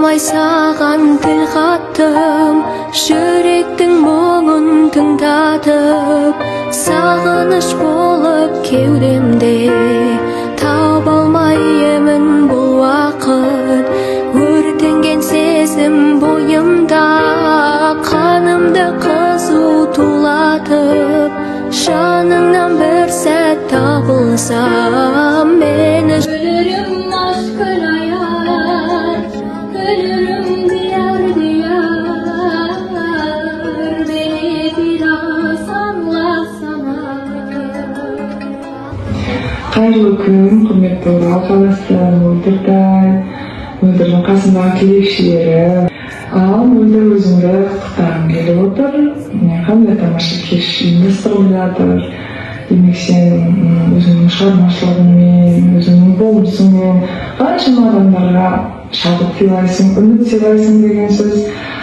болмай саған тіл қаттым, жүректің мұңын тыңдатып, сағыныш болып кеудемде таба алмай емін бұл уақыт. Өртенген сезім бойымда қанымды қызу тулатып, жаныңнан бір сәт табылса мені ölürüm aşkın hayat, ölürüm diyar diyar, beni biraz anlasana. Қайырлы күн, құрметті Орал қаласы, мөлдірдің қасындағы тілекшілері. Ал мөлдір өзіңді құттықтағым келіп отыр. Қандай тамаша кеш ұйымдастырылып жатыр. Демек сен өзіңнің шығармашылығыңмен, өзіңнің болмысыңмен қаншама адамдарға шабыт сыйлайсың, үміт сыйлайсың деген сөз.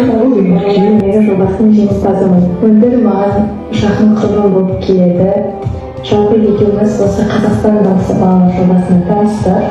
Ол деген Менің жобасының жеңімпазымын. Мөлдір маған жақын құрбым болып келеді. Жалпы екеуміз осы Қазақстан дауысы балалар жобасына таныстық.